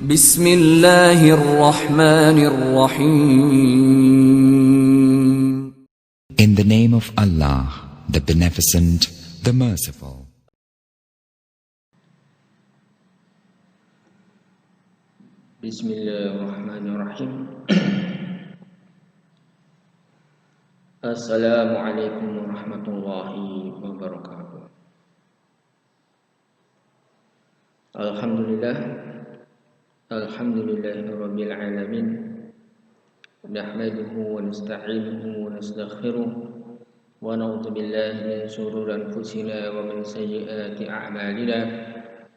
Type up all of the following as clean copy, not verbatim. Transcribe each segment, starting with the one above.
Bismillahirrahmanirrahim. In the name of Allah, the Beneficent, the Merciful. Bismillahirrahmanirrahim. Assalamualaikum warahmatullahi wabarakatuh. Alhamdulillahirabbil alamin. Nahmaduhu wa nasta'inuhu wa nastaghfiruh wa na'udzu billahi min shururi anfusina wa min sayyiati a'malina.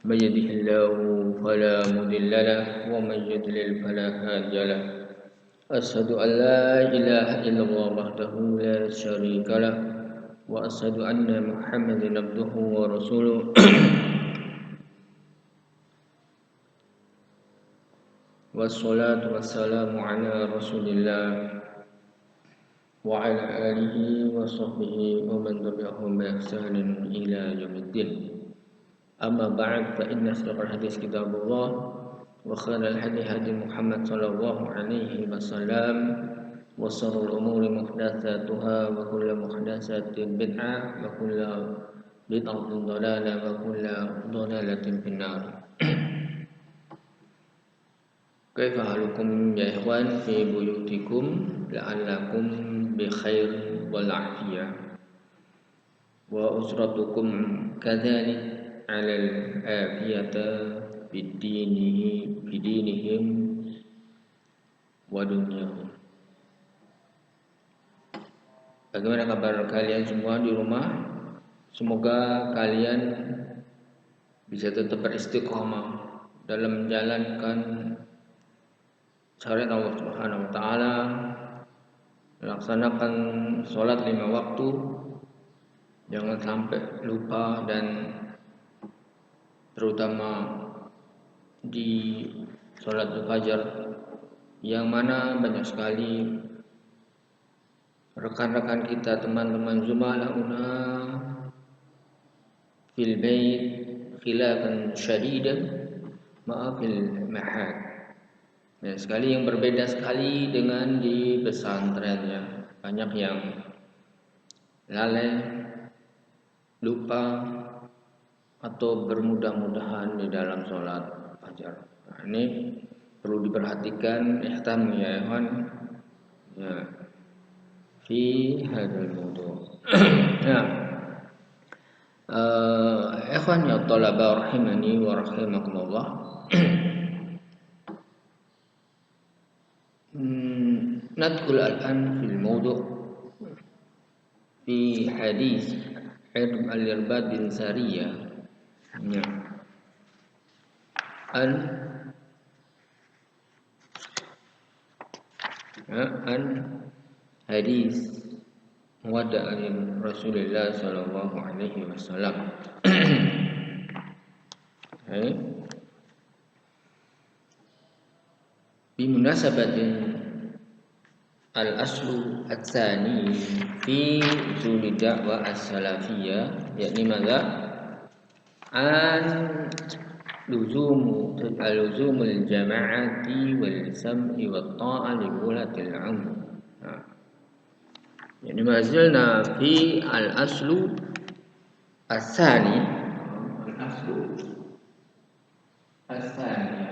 May yahdihillahu fala mudilla lahu wa may yudlil fala hadiya lahu. Asyhadu an la ilaha illallah wahdahu la syarika lah wa asyhadu anna Muhammadan abduhu wa rasuluh. Wassalatu wassalamu ala Rasulillah wa ala alihi wa sahbihi wa man tabi'ahum bi ihsanin ila yaumiddin. Amma ba'd, fa inna asdaqal hadits kitabullah wa khairal hadi hadi Muhammad sallallahu alaihi wasallam wa sharrul umuri muhdatsatuha wa kullu muhdatsatin bid'ah wa kullu bid'atin dhalalah wa kullu dhalalatin finnar. Kaifa halukum ya ikhwan fi buyutikum la'allakum bi khair wal afiyah wa usratukum kadzalik 'ala al-afiyata bidinihim wa dunyahum. Bagaimana kabar kalian semua di rumah? Semoga kalian bisa tetap beristiqomah dalam menjalankan syariat Allah Subhanahu wa taala, melaksanakan sholat 5 waktu, jangan sampai lupa, dan terutama di sholat fajar yang mana banyak sekali rekan-rekan kita, teman-teman zumalauna fil bait khilafan syadidan ma'afil mahad. Dan sekali yang berbeda sekali dengan di pesantren ya. Banyak yang lalai, lupa, atau bermudah-mudahan di dalam sholat fajar. Nah, ini perlu diperhatikan, ihtam ya ikhwan. Ya. Fi hadzal mawdu'. Ya. Ikhwan ya talaba rahimani wa rahimakumullah. ندخل الآن في الموضوع في حديث الإرباد بن سارية عن حديث وداع رسول الله صلى الله عليه وسلم. بمناسبة al-aslu at-tsani fi usuli da'wah as-salafiyah, yakni madza an luzumul jama'ati wal sam'i wat ta'a li wulatil amr. Yani mazilna fi al-aslu as-tsani, al-aslu as-tsani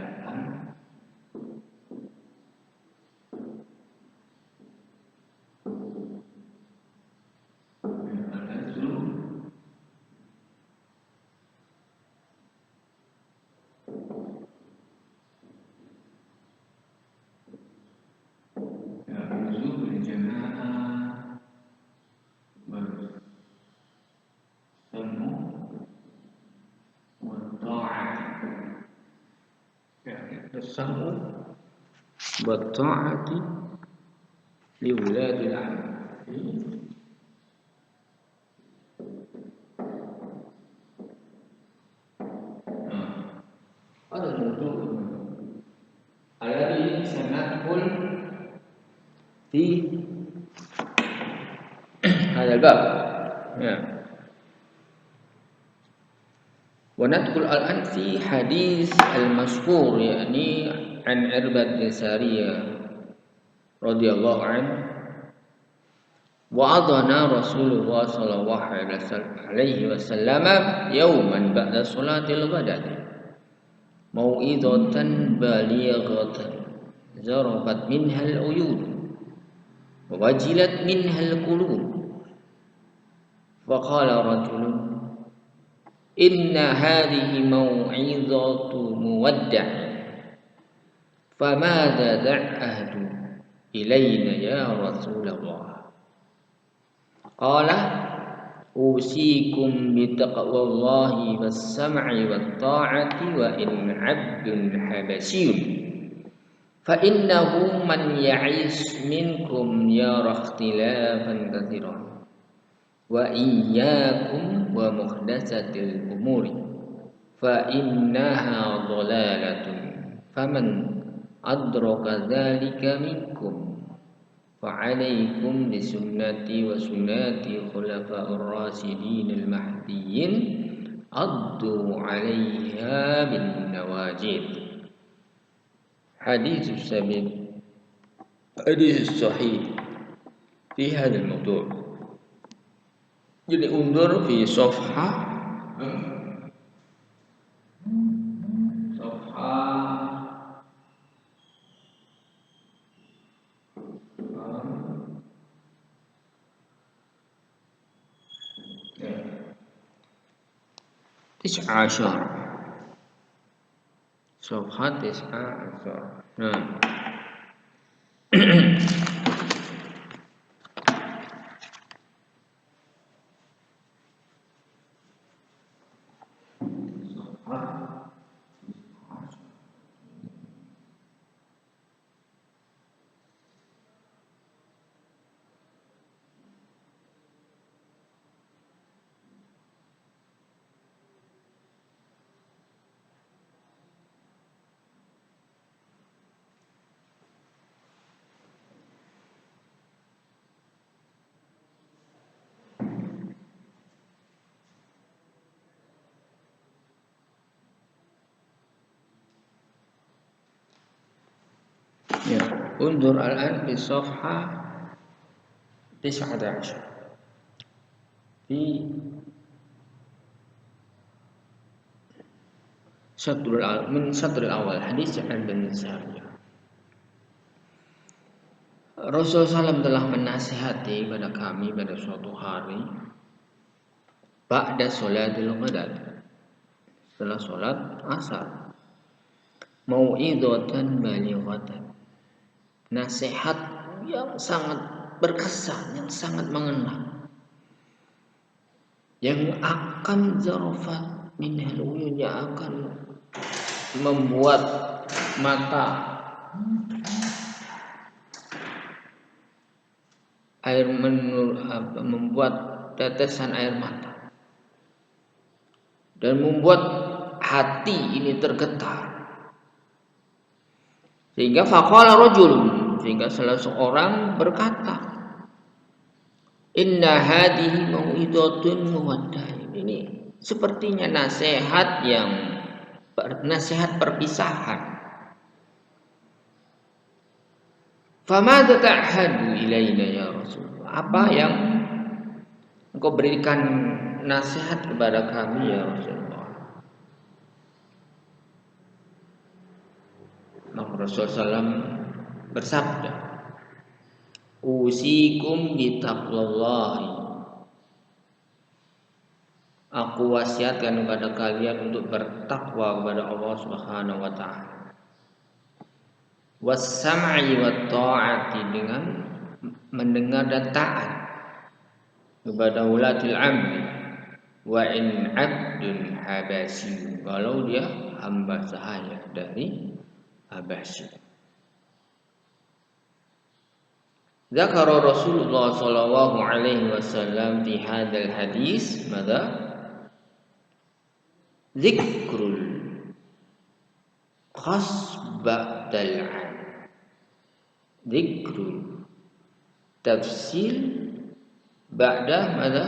as-sam'u wa ta'ati li wuladil amr. Ada الموضوع الذي سندخل في هذا الباب. وندخل الآن في حديث المشهور يعني عن عربة بن سارية رضي الله عنه وأذن رسول الله صلى الله عليه وسلم يوما بعد صلاة الغداة موعظة بالغة زرفت منها العيون ووجلت منها القلوب فقال رجل إن هذه موعظة مودع فماذا تعهد إلينا يا رسول الله قال أوصيكم بتقوى الله والسمع والطاعة وإن عبد حبشي فإنه من يعيش منكم يرى اختلافا كثيرا وإياكم ومحدثات الأمور فإنها ضلالة فمن أدرك ذلك منكم فعليكم بسنتي وسنة خلفاء الراشدين المهديين عضوا عليها بالنواجذ. حديث السبب حديث الصحيح في هذا الموضوع. Jadi undur fi safha تسعة عشر صفحة 19. Nah. Ya, undur al-an di safha 19 di sadrul awal hadis An bin Sariyah. Rasulullah SAW telah menasihati pada kami pada suatu hari ba'da sholatil ghadat, setelah sholat asar, mau'idhatan balighatan, nasihat yang sangat berkesan, yang sangat mengena, yang akan zarafat minhal uyun, yang akan membuat mata air membuat tetesan air mata dan membuat hati ini tergetar. Sehingga faqala rajulun, sehingga salah seorang berkata, inna hadhihi mau'idhatun muwaddah. Ini sepertinya nasihat perpisahan. Famadza ta'hadu ilaina ya Rasulullah? Apa yang engkau berikan nasihat kepada kami ya Rasulullah? Maka Rasulullah SAW bersabda, usikum bitaqwallahi. Aku wasiatkan kepada kalian untuk bertakwa kepada Allah Subhanahu wa taala. Was-sam'i wat ta'ati, dengan mendengar dan taat kepada ulatil amri. Wa in 'abdun habasyi, walau dia hamba sahaya dari Habasyi. Zakara Rasulullah sallallahu alaihi wasallam fi hadzal hadis madza? Zikrul khas ba'dal 'am. Zikrul tafsil ba'da madza?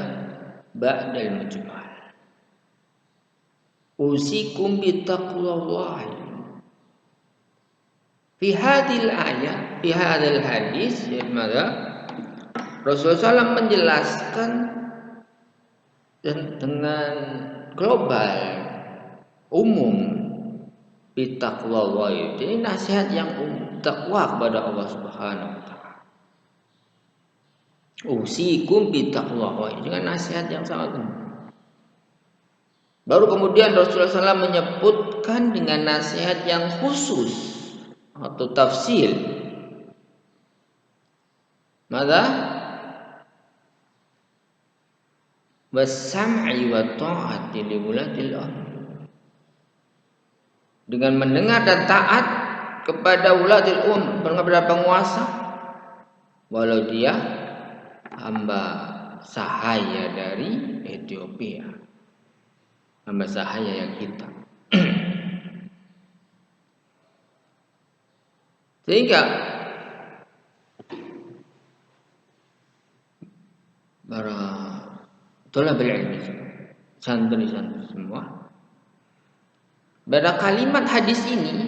Ba'dal mujmal. usikum bittaqwallah. Fi hadil ayat, fi hadil hadis, Rasulullah SAW menjelaskan dengan global, umum, bittaqwallah. Jadi nasihat yang takwa kepada Allah Subhanahu wa taala. Usikum bittaqwallah, dengan nasihat yang sangat umum. Baru kemudian Rasulullah SAW menyebutkan dengan nasihat yang khusus atau tafsil. Maka was-sam'i wa ta'ati li wulatil amr. Dengan mendengar dan taat kepada wulatil umr, kepada penguasa, walau dia hamba sahaya dari Ethiopia, hamba sahaya yang hitam. Sehingga para thalabul ilmi, santri-santri semua, pada kalimat hadis ini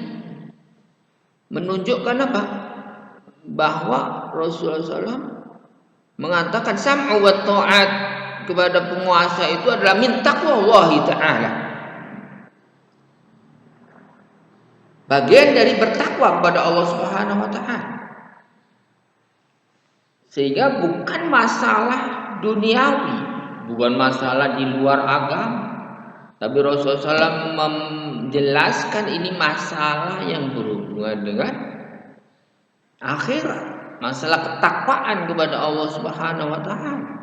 menunjukkan apa? Bahwa Rasulullah SAW mengatakan sam'u wa ta'at kepada penguasa itu adalah min taqwallahi ta'ala, bagian dari bertakwa kepada Allah Subhanahu wa taala. Sehingga bukan masalah duniawi, bukan masalah di luar agama, tapi Rasulullah SAW menjelaskan ini masalah yang berhubungan dengan akhirat, masalah ketakwaan kepada Allah Subhanahu wa taala.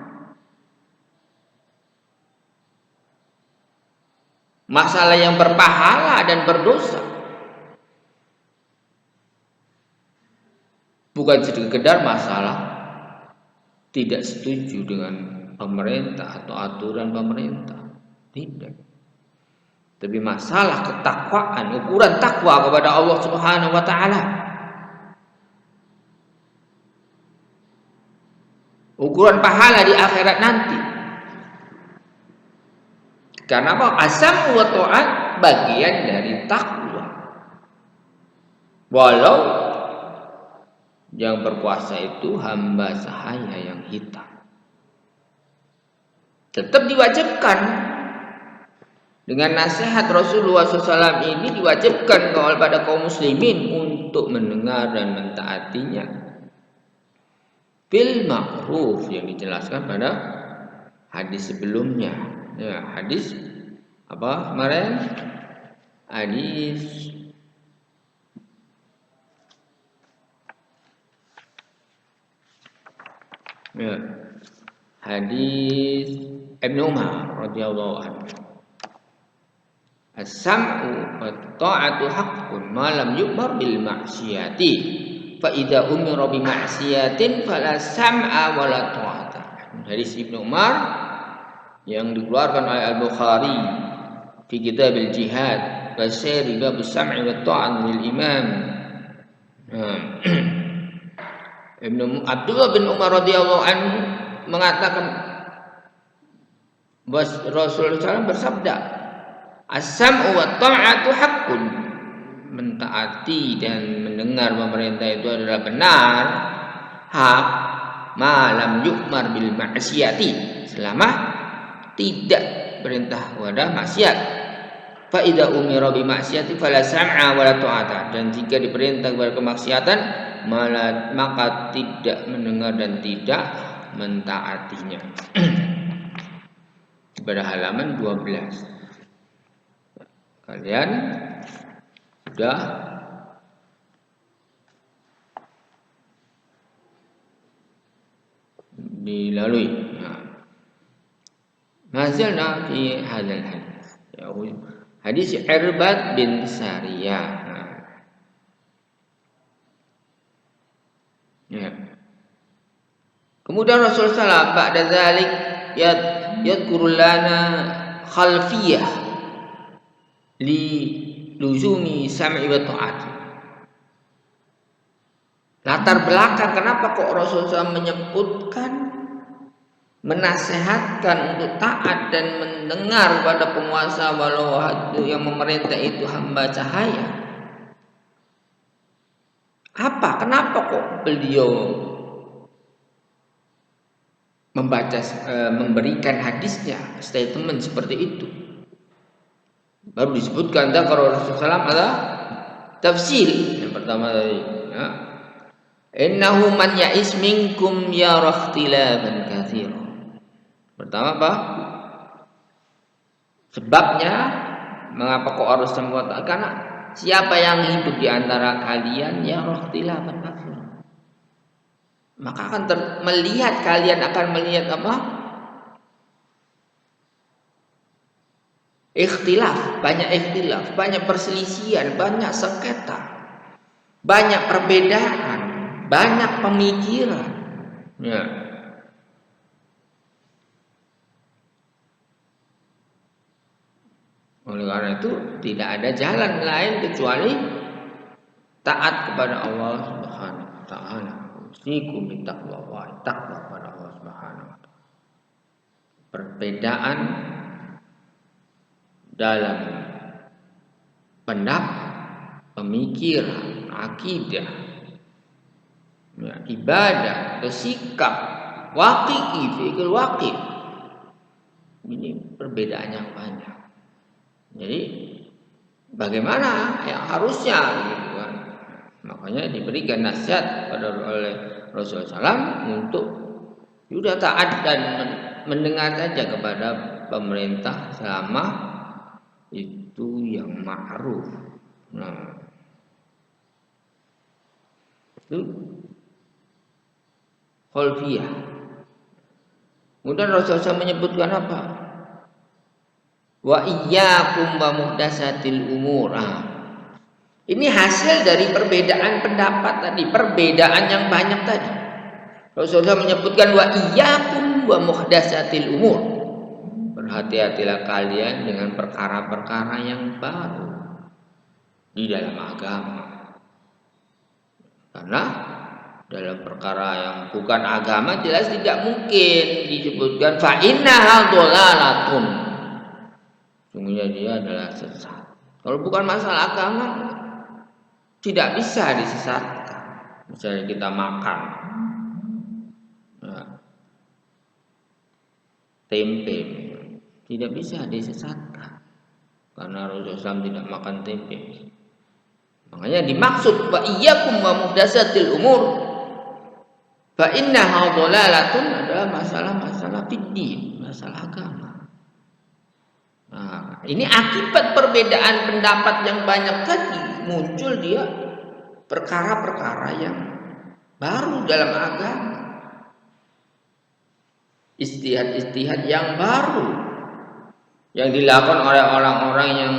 Masalah yang berpahala dan berdosa. Bukan sekedar masalah tidak setuju dengan pemerintah atau aturan pemerintah. Tidak. Tapi masalah ketakwaan, ukuran takwa kepada Allah Subhanahu wa taala. Ukuran pahala di akhirat nanti. Karena apa? Asam wa ta'at bagian dari takwa. Walau yang berkuasa itu hamba sahaya yang hitam, tetap diwajibkan dengan nasihat Rasulullah SAW ini, diwajibkan kepada kaum muslimin untuk mendengar dan mentaatinya bil ma'ruf yang dijelaskan pada hadis sebelumnya. Ya, hadis apa kemarin? Hadis hadis Ibnu Umar radhiyallahu anhu. As-sam'u wa ta'atu haqqun ma lam yu'mar bil ma'siyati. Fa idza umira bi ma'siyatin fala sam'a wa la ta'ata. Hadis Ibnu Umar yang dikeluarkan oleh Al-Bukhari fi Kitabil Jihad wa sayri bab as-sam'i wa ta'at lil imam. Abdullah bin Umar radhiyallahu anhu mengatakan bahwa Rasulullah SAW bersabda, as-sam'u wa ta'atu haqqun, mentaati dan mendengar pemerintah itu adalah benar, hak, ma lam yu'mar bil ma'siyati, selama tidak perintah kepada maksiat. Fa idza umira bi ma'siyati fala sam'a wa la ta'ata, dan jika diperintah kepada kemaksiatan maka tidak mendengar dan tidak mentaatinya. Pada halaman 12. Kalian sudah dilalui. Nazalna fi hadzal hadis. Hadis Irbad bin Sariyah. Ya. Kemudian Rasulullah SAW ba'da dzalik yadhkurul lana khalfiyah li luzumi sam'i wa ta'ati. Latar belakang kenapa kok Rasulullah SAW menyebutkan menasehatkan untuk taat dan mendengar pada penguasa walau yang memerintah itu hamba cahaya. Apa? Kenapa kok beliau memberikan hadisnya statement seperti itu? Baru disebutkan kalau Rasulullah SAW ada tafsir yang pertama tadi. Ya. Innahu man ya'is minkum yara ikhtilafan katsira. Pertama apa? Sebabnya mengapa kok harus membuat? Karena siapa yang hidup di antara kalian yara ikhtilafan katsira, maka akan melihat kalian akan melihat apa? Ikhtilaf, banyak perselisihan, banyak sengketa, banyak perbedaan, banyak pemikiran. Ya. Oleh karena itu tidak ada jalan lain kecuali taat kepada Allah Subhanahu wa taala. Usikum bittaqwa wa taqwa kepada Allah Subhanahu wa taala. Perbedaan dalam pendapat, pemikiran, akidah, ya, ibadah, sikap, waqi'i, fikir waqi'. Ini perbedaan yang banyak. Jadi bagaimana yang harusnya gitu kan. Makanya diberikan nasihat oleh Rasulullah SAW untuk sudah taat dan mendengar saja kepada pemerintah selama itu yang ma'ruf. Nah, itu kholfiyah. Kemudian Rasulullah SAW menyebutkan apa? Wa iyyakum wa muhdatsatil umur. Ini hasil dari perbedaan pendapat tadi, perbedaan yang banyak tadi. Rasulullah menyebutkan wa iyyakum wa muhdatsatil umur. Berhati-hatilah kalian dengan perkara-perkara yang baru di dalam agama. Karena dalam perkara yang bukan agama jelas tidak mungkin disebutkan fa innaha dhalalatun. Sungguhnya dia adalah sesat. Kalau bukan masalah agama tidak bisa disesatkan. Misalnya kita makan tempe, tidak bisa disesatkan karena Rasulullah SAW tidak makan tempe. Makanya dimaksud wa iyyakum wa muhdatsatil umur fa innaha dhalalatun adalah masalah-masalah fiddin, masalah agama. Nah, ini akibat perbedaan pendapat yang banyak tadi muncul dia perkara-perkara yang baru dalam agama. Istihad-istihad yang baru yang dilakukan oleh orang-orang yang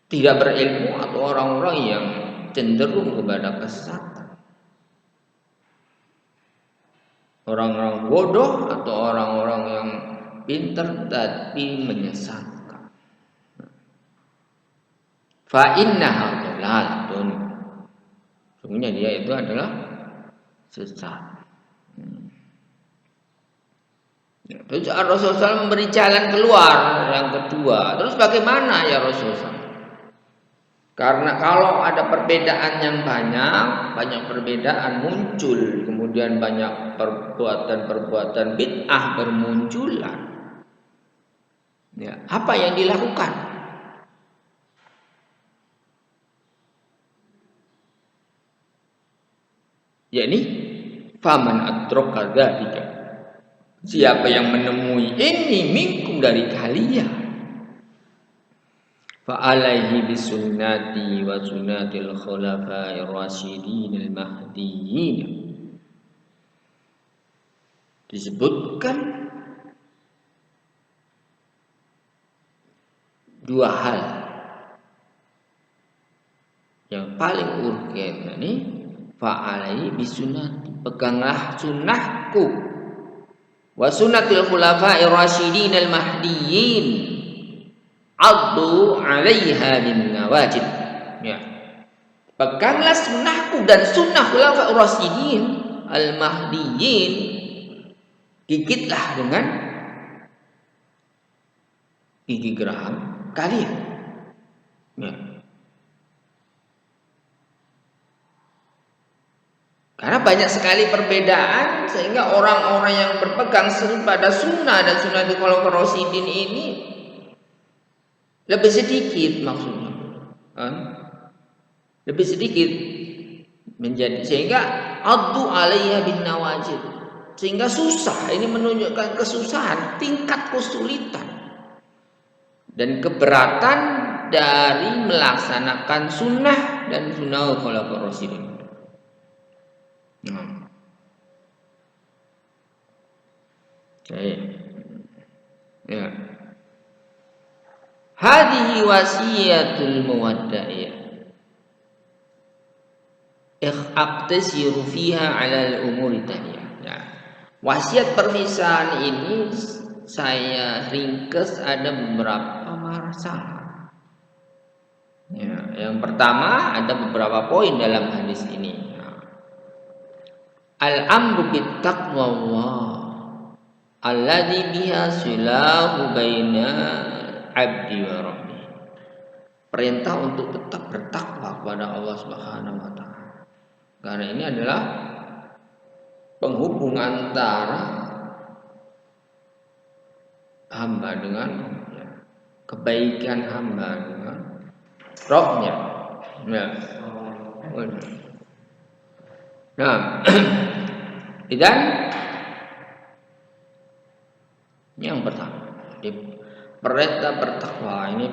tidak berilmu atau orang-orang yang cenderung kepada kesesatan. Orang-orang bodoh atau orang-orang yang pintar tapi menyesatkan. Fa innaha dhalalatun. Sungguhnya dia itu adalah sesat. Terus Rasulullah SAW memberi jalan keluar yang kedua. Terus bagaimana ya Rasulullah? Karena kalau ada perbedaan yang banyak perbedaan muncul, kemudian banyak perbuatan-perbuatan bid'ah bermunculan. Ya, apa yang dilakukan? Yakni faman adraka dzalika. Siapa yang menemui ini minkum dari kalian, fa alaihi bisunnati wa sunnatil khulafa'ir rasyidin al-mahdiyyin. Disebutkan dua hal yang paling urgen ini, fa alaihi bisunnati, peganglah sunnahku, wa sunnatil khulafa'ir rasyidin al-mahdiyyin, addu 'alaiha bin nawajid. Ya. Peganglah sunnahku dan sunnah khulafa'ir rasyidin al-mahdiyyin gigitlah dengan gigi geraham kalian. Ya. Karena banyak sekali perbedaan sehingga orang-orang yang berpegang pada sunnah dan sunnah itu kalau Rasyidin ini lebih sedikit maksudnya, lebih sedikit menjadi sehingga addu alaiya bin nawajid, sehingga susah. Ini menunjukkan kesusahan, tingkat kesulitan dan keberatan dari melaksanakan sunnah dan sunnah khulafaur rasyidin. Ya. Hadhihi wasiyatul muwadda'iyah. Aqtasiru fiha 'ala al-umuri taniyah. Ya. Wasiat perpisahan ini saya ringkas ada beberapa masalah. Ya, yang pertama ada beberapa poin dalam hadis ini. Al-amru bittaqwallah alladzi biha silahu baina abdi wa rabbi. Perintah untuk tetap bertakwa kepada Allah Subhanahu wa taala. Karena ini adalah penghubung antara hamba dengan kebaikan hamba dengan Rabb-nya. Ya. Nah, dan yang pertama, perintah bertakwa ini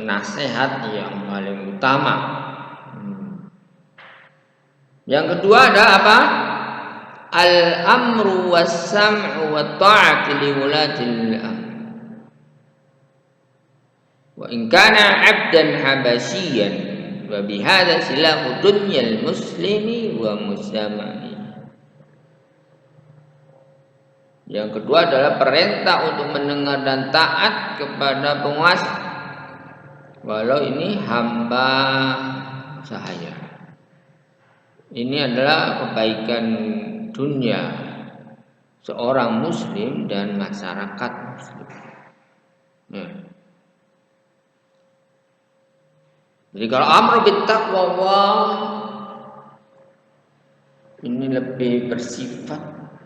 nasihat yang paling utama. Yang kedua ada apa? Al-amru was-sam'u wat-ta'atu li wulatil amr. Wa in kana 'abdan habasyian wa bihadza silahu dunyal muslimi wa mustamani. Yang kedua adalah perintah untuk mendengar dan taat kepada penguasa walau ini hamba sahaya. Ini adalah kebaikan dunia seorang muslim dan masyarakat muslim. Ya. Jadi kalau amr bittaqwa ini lebih bersifat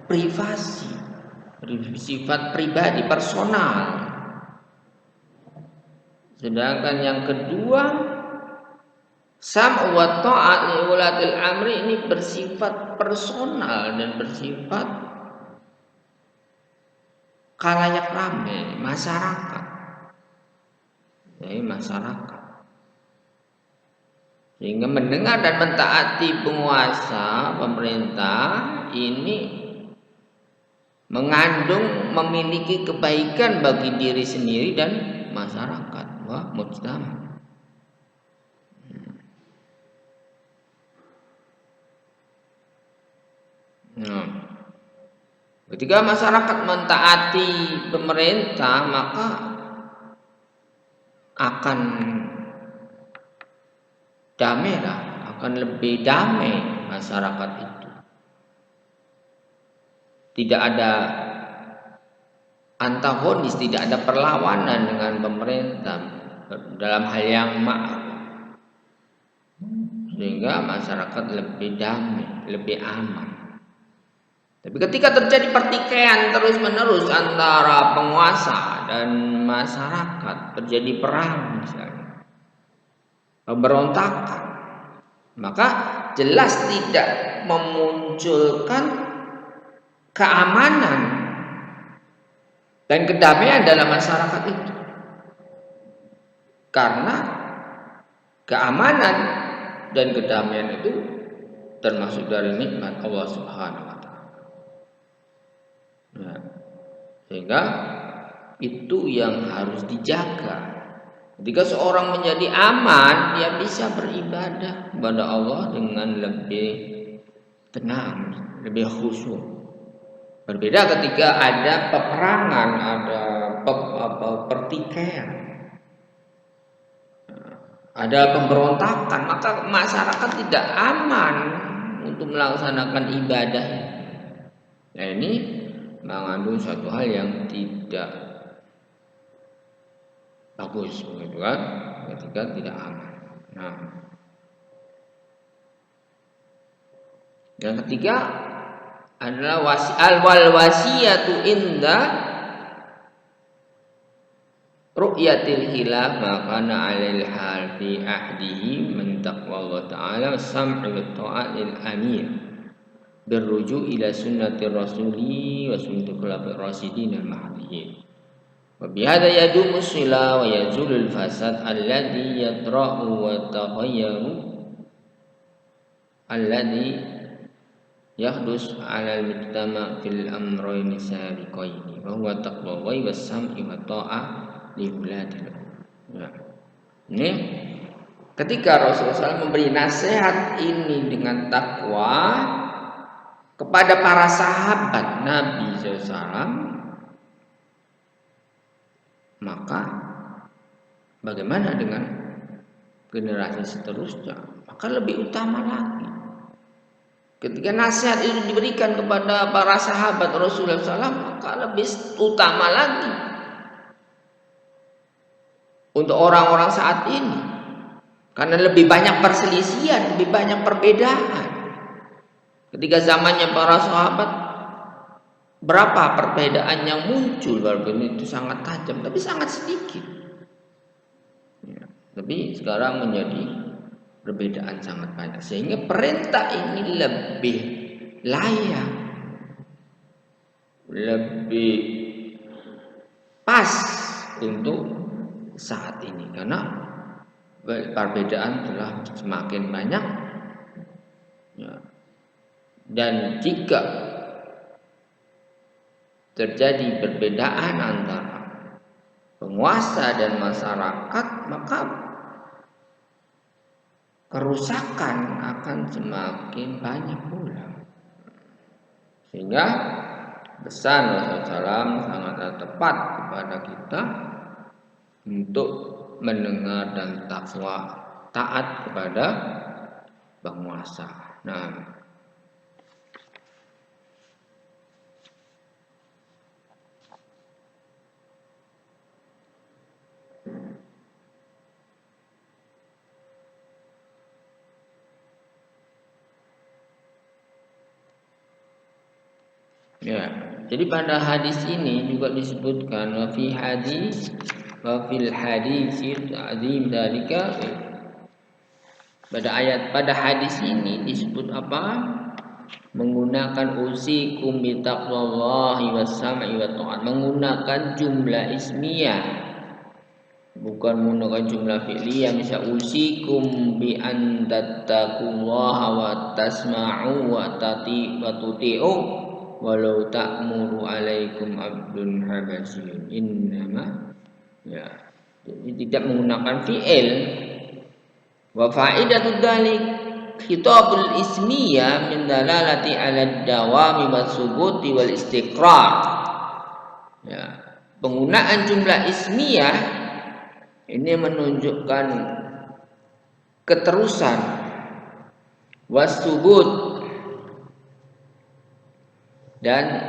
privasi, bersifat pribadi, personal. Sedangkan yang kedua sam'u wa ta'at li ulatil amri ini bersifat personal dan bersifat khalayak ramai, masyarakat. Jadi masyarakat. Sehingga mendengar dan mentaati penguasa, pemerintah ini mengandung memiliki kebaikan bagi diri sendiri dan masyarakat. Wah, mujtama. Nah, ketika masyarakat mentaati pemerintah maka akan damai lah, akan lebih damai masyarakat itu. Tidak ada antagonis, tidak ada perlawanan dengan pemerintah dalam hal yang ma'ruf. Sehingga masyarakat lebih damai, lebih aman. Tapi ketika terjadi pertikaian terus-menerus antara penguasa dan masyarakat, terjadi perang misalnya, pemberontakan, maka jelas tidak memunculkan keamanan dan kedamaian dalam masyarakat itu. Karena keamanan dan kedamaian itu termasuk dari nikmat Allah Subhanahu wa taala. Nah, sehingga itu yang harus dijaga. Ketika seorang menjadi aman, dia bisa beribadah kepada Allah dengan lebih tenang, lebih khusyuk. Berbeda ketika ada peperangan, ada pertikaian, ada pemberontakan, maka masyarakat tidak aman untuk melaksanakan ibadah. Nah, ini mengandung suatu hal yang tidak bagus, begitu kan? Ketika tidak aman. Nah, yang ketiga adalah wasiyatu inda ru'yatil hilal maka na'alil hal fi ahdihi min taqwallah ta'ala sam'i wa ta'atil amir berruju ila sunnati rasuli wa sunnati khulafir rasidin al-mahdiyyin wa bihadha yadumu sila wa yazulul fasad alladhi yatra'u wa taghayyaru alladhi yahdus 'alal mujtama' fil amrayni sabiqaini wa huwa taqwallahi was sam'i wa ta'ah li uladil. Ya. Ini ketika Rasulullah SAW memberi nasihat ini dengan takwa kepada para sahabat Nabi SAW, maka bagaimana dengan generasi seterusnya? Maka lebih utama lagi. Ketika nasihat itu diberikan kepada para sahabat Rasulullah SAW, maka lebih utama lagi untuk orang-orang saat ini, karena lebih banyak perselisihan, lebih banyak perbedaan. Ketika zamannya para sahabat, berapa perbedaan yang muncul, walaupun itu sangat tajam, tapi sangat sedikit. Ya, tapi sekarang menjadi perbedaan sangat banyak, sehingga perintah ini lebih layak, lebih pas untuk saat ini, karena perbedaan telah semakin banyak. Ya. Dan jika terjadi perbedaan antara penguasa dan masyarakat, maka kerusakan akan semakin banyak pula. Sehingga pesan Rasulullah SAW sangat tepat kepada kita untuk mendengar dan takwa, taat kepada penguasa. Nah, ya, jadi pada hadis ini juga disebutkan wa fil hadis azim dalika. Pada hadis ini disebut apa? Menggunakan usikum bi taqwallahi was sam'i wa ta'at, menggunakan jumlah ismiyah, bukan menggunakan jumlah fi'liyah. Misal usikum bi an tattaqullaha wa tasma'u wa tuti'u walau ta'muru alaikum abdun habasyun innama, ya, jadi tidak menggunakan fi'il. Wa fa'idatud dzalik khitabul ismiyah min dalalati 'ala dawami was subuti wal istiqrar. Ya, penggunaan jumlah ismiyah ini menunjukkan keterusan, was subut dan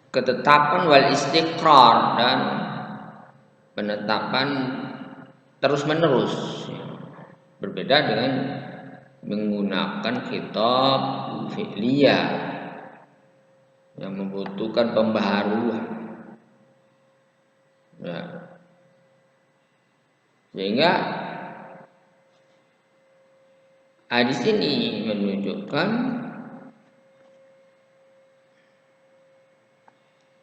ketetapan, wal istiqrar dan penetapan terus menerus. Berbeda dengan menggunakan khitab fi'liyah yang membutuhkan pembaharuan. Ya. Sehingga hadis ini menunjukkan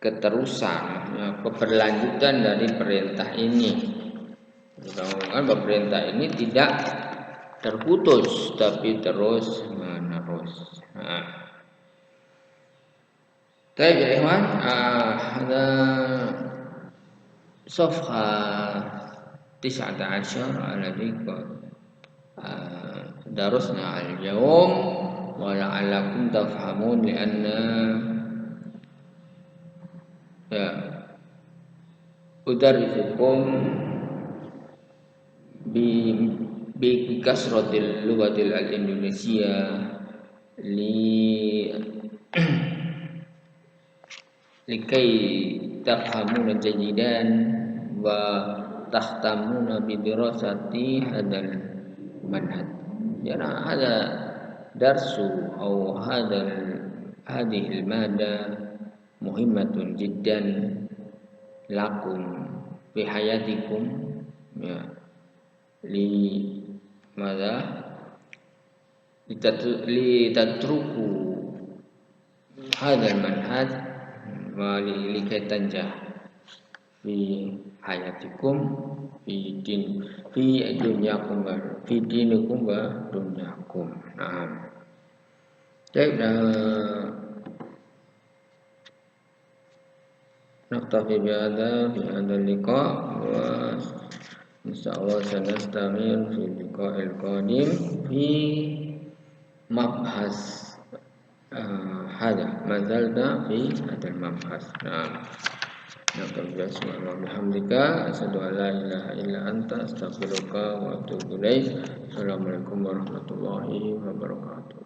keterusan, ya, keberlanjutan dari perintah ini. Mudah-mudahan perintah ini tidak terputus, tapi terus menerus. Baik ya ikhwan, ada safha 19 alladhi darusna al-yawm wa la'allakum tafhamun lianna ya udarisukum bi kasratil lughatil al-Indonesia li likai tafhamuna jayidan wa tahtamuna bidirasati hadal manhaj. Jadi ada darsu atau hadhil mada muhimmatun jiddan lakum fi hayatikum, ya, li madza litatruku hadzal manhaj wa likai tanjah fi hayatikum fi dunyakum wa fi dinikum wa dunyakum. Nah, baik, naktafi bihadza fi hadzal liqa wa insyaallah sanastamir fi liqa'il qadim fi mabhas hadza mazalna fi hadzal mabhas. Nah, Alhamdulillah, asyhadu an la ilaha illa anta, astaghfiruka wa atubu ilaik. Assalamualaikum warahmatullahi wabarakatuh.